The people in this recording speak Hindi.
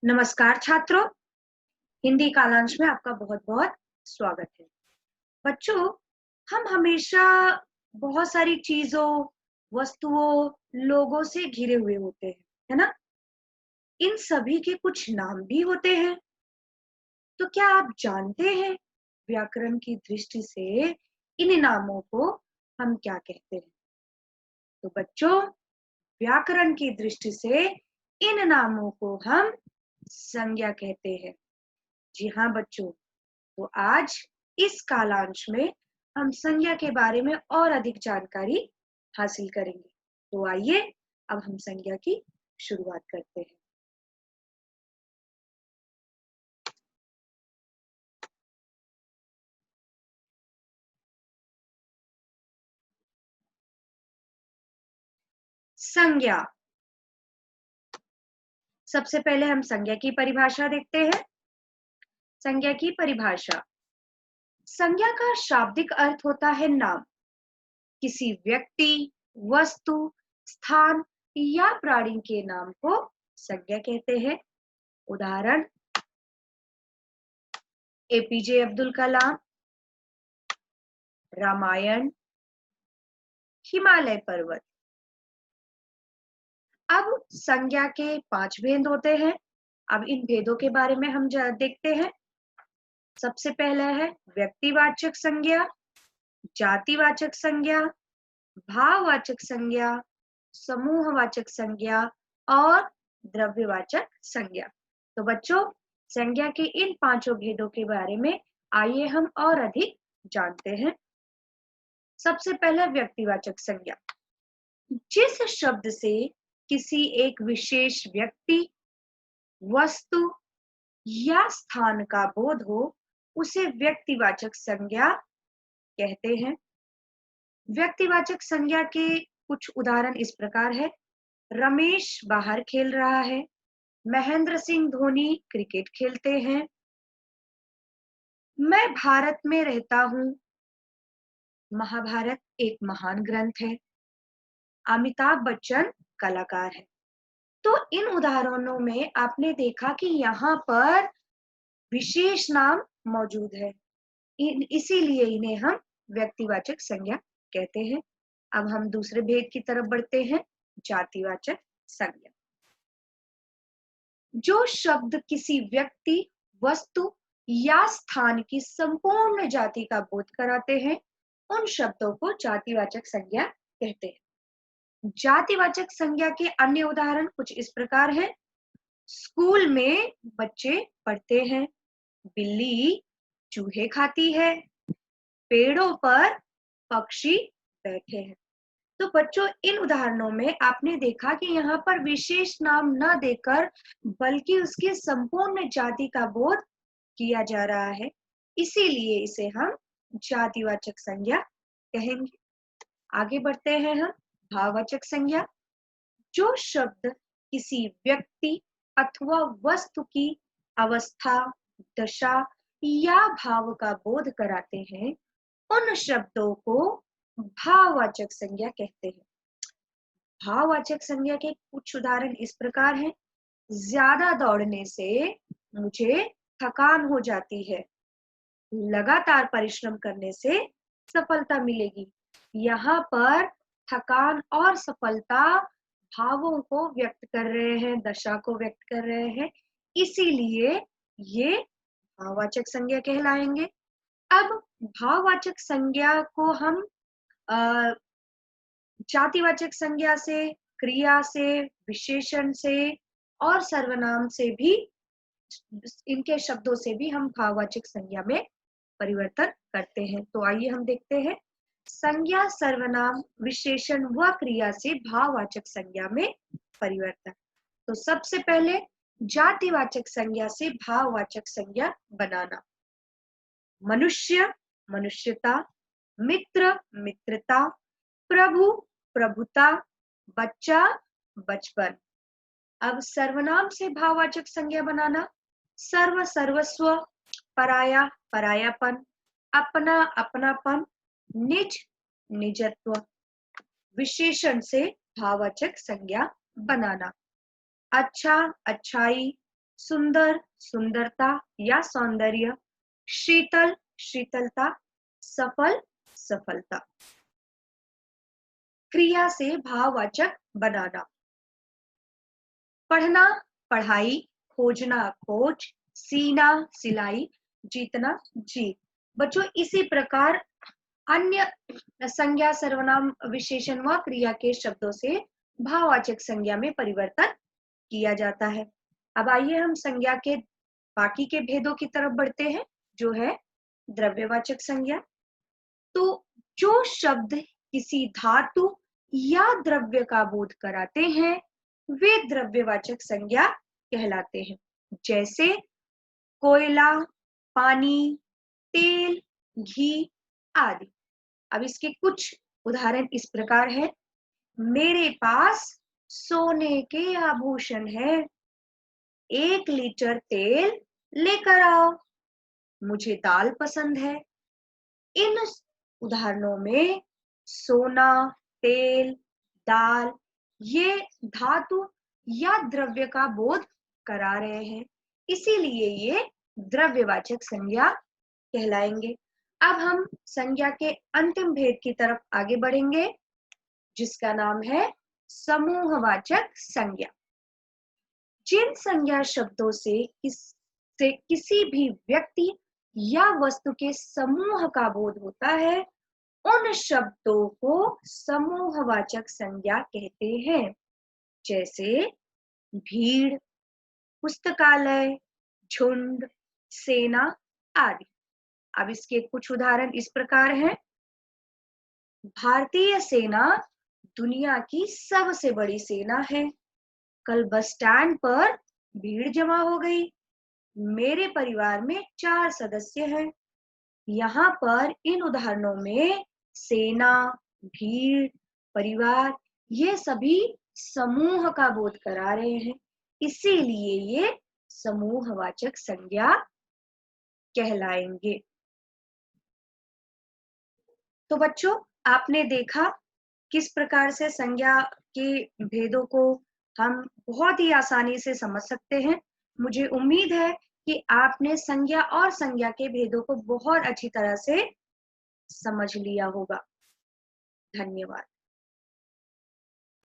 नमस्कार छात्रों, हिंदी कालांश में आपका बहुत बहुत स्वागत है। बच्चों, हम हमेशा बहुत सारी चीजों, वस्तुओं, लोगों से घिरे हुए होते हैं, है ना? इन सभी के कुछ नाम भी होते हैं। तो क्या आप जानते हैं व्याकरण की दृष्टि से इन नामों को हम क्या कहते हैं? तो बच्चों, व्याकरण की दृष्टि से इन नामों को हम संज्ञा कहते हैं। जी हाँ बच्चों, तो आज इस कालांश में हम संज्ञा के बारे में और अधिक जानकारी हासिल करेंगे। तो आइए अब हम संज्ञा की शुरुआत करते हैं। संज्ञा, सबसे पहले हम संज्ञा की परिभाषा देखते हैं। संज्ञा की परिभाषा, संज्ञा का शाब्दिक अर्थ होता है नाम। किसी व्यक्ति, वस्तु, स्थान या प्राणी के नाम को संज्ञा कहते हैं। उदाहरण, एपीजे अब्दुल कलाम, रामायण, हिमालय पर्वत। अब संज्ञा के 5 भेद होते हैं। अब इन भेदों के बारे में हम देखते हैं। सबसे पहला है व्यक्तिवाचक संज्ञा, जातिवाचक संज्ञा, भाववाचक संज्ञा, समूहवाचक संज्ञा और द्रव्यवाचक संज्ञा। तो बच्चों, संज्ञा के इन 5 भेदों के बारे में आइए हम और अधिक जानते हैं। सबसे पहला व्यक्तिवाचक संज्ञा, जिस शब्द से किसी एक विशेष व्यक्ति, वस्तु या स्थान का बोध हो, उसे व्यक्तिवाचक संज्ञा कहते हैं। व्यक्तिवाचक संज्ञा के कुछ उदाहरण इस प्रकार है। रमेश बाहर खेल रहा है, महेंद्र सिंह धोनी क्रिकेट खेलते हैं, मैं भारत में रहता हूं, महाभारत एक महान ग्रंथ है, अमिताभ बच्चन कलाकार है। तो इन उदाहरणों में आपने देखा कि यहाँ पर विशेष नाम मौजूद है, इसीलिए इन्हें हम व्यक्तिवाचक संज्ञा कहते हैं। अब हम दूसरे भेद की तरफ बढ़ते हैं, जातिवाचक संज्ञा। जो शब्द किसी व्यक्ति, वस्तु या स्थान की संपूर्ण जाति का बोध कराते हैं, उन शब्दों को जातिवाचक संज्ञा कहते हैं। जातिवाचक संज्ञा के अन्य उदाहरण कुछ इस प्रकार हैं। स्कूल में बच्चे पढ़ते हैं, बिल्ली चूहे खाती है, पेड़ों पर पक्षी बैठे हैं। तो बच्चों, इन उदाहरणों में आपने देखा कि यहाँ पर विशेष नाम न देकर बल्कि उसकी संपूर्ण जाति का बोध किया जा रहा है, इसीलिए इसे हम जातिवाचक संज्ञा कहेंगे। आगे बढ़ते हैं हम भाववाचक संज्ञा। जो शब्द किसी व्यक्ति अथवा वस्तु की अवस्था, दशा या भाव का बोध कराते हैं, उन शब्दों को भाववाचक संज्ञा कहते हैं। भाववाचक संज्ञा के कुछ उदाहरण इस प्रकार हैं। ज्यादा दौड़ने से मुझे थकान हो जाती है, लगातार परिश्रम करने से सफलता मिलेगी। यहाँ पर थकान और सफलता भावों को व्यक्त कर रहे हैं, दशा को व्यक्त कर रहे हैं, इसीलिए ये भाववाचक संज्ञा कहलाएंगे। अब भाववाचक संज्ञा को हम जातिवाचक संज्ञा से, क्रिया से, विशेषण से और सर्वनाम से भी, इनके शब्दों से भी हम भाववाचक संज्ञा में परिवर्तन करते हैं। तो आइए हम देखते हैं संज्ञा, सर्वनाम, विशेषण व क्रिया से भाववाचक संज्ञा में परिवर्तन। तो सबसे पहले जातिवाचक संज्ञा से भाववाचक संज्ञा बनाना। मनुष्य मनुष्यता, मित्र मित्रता, प्रभु प्रभुता, बच्चा बचपन। अब सर्वनाम से भाववाचक संज्ञा बनाना। सर्व सर्वस्व, पराया परायापन, अपना अपनापन, निज निजत्व। विशेषण से भाववाचक संज्ञा बनाना। अच्छा अच्छाई, सुंदर, सुंदरता या सौंदर्य, शीतल, शीतलता, सफल, सफलता। क्रिया से भाववाचक बनाना। पढ़ना, पढ़ाई, खोजना, खोज, सीना, सिलाई, जीतना, जीत। बच्चों इसी प्रकार अन्य संज्ञा, सर्वनाम, विशेषण व क्रिया के शब्दों से भाववाचक संज्ञा में परिवर्तन किया जाता है। अब आइए हम संज्ञा के बाकी के भेदों की तरफ बढ़ते हैं, जो है द्रव्यवाचक संज्ञा। तो जो शब्द किसी धातु या द्रव्य का बोध कराते हैं वे द्रव्यवाचक संज्ञा कहलाते हैं। जैसे कोयला, पानी, तेल, घी आदि। अब इसके कुछ उदाहरण इस प्रकार है। मेरे पास सोने के आभूषण है। 1 लीटर तेल लेकर आओ। मुझे दाल पसंद है। इन उदाहरणों में सोना, तेल, दाल ये धातु या द्रव्य का बोध करा रहे हैं, इसीलिए ये द्रव्यवाचक संज्ञा कहलाएंगे। अब हम संज्ञा के अंतिम भेद की तरफ आगे बढ़ेंगे, जिसका नाम है समूहवाचक संज्ञा। जिन संज्ञा शब्दों से किसी भी व्यक्ति या वस्तु के समूह का बोध होता है उन शब्दों को समूहवाचक संज्ञा कहते हैं। जैसे भीड़, पुस्तकालय, झुंड, सेना आदि। अब इसके कुछ उदाहरण इस प्रकार हैं। भारतीय सेना दुनिया की सबसे बड़ी सेना है। कल बस स्टैंड पर भीड़ जमा हो गई। मेरे परिवार में 4 सदस्य हैं। यहाँ पर इन उदाहरणों में सेना, भीड़, परिवार ये सभी समूह का बोध करा रहे हैं, इसीलिए ये समूहवाचक संज्ञा कहलाएंगे। तो बच्चों आपने देखा किस प्रकार से संज्ञा के भेदों को हम बहुत ही आसानी से समझ सकते हैं। मुझे उम्मीद है कि आपने संज्ञा और संज्ञा के भेदों को बहुत अच्छी तरह से समझ लिया होगा। धन्यवाद।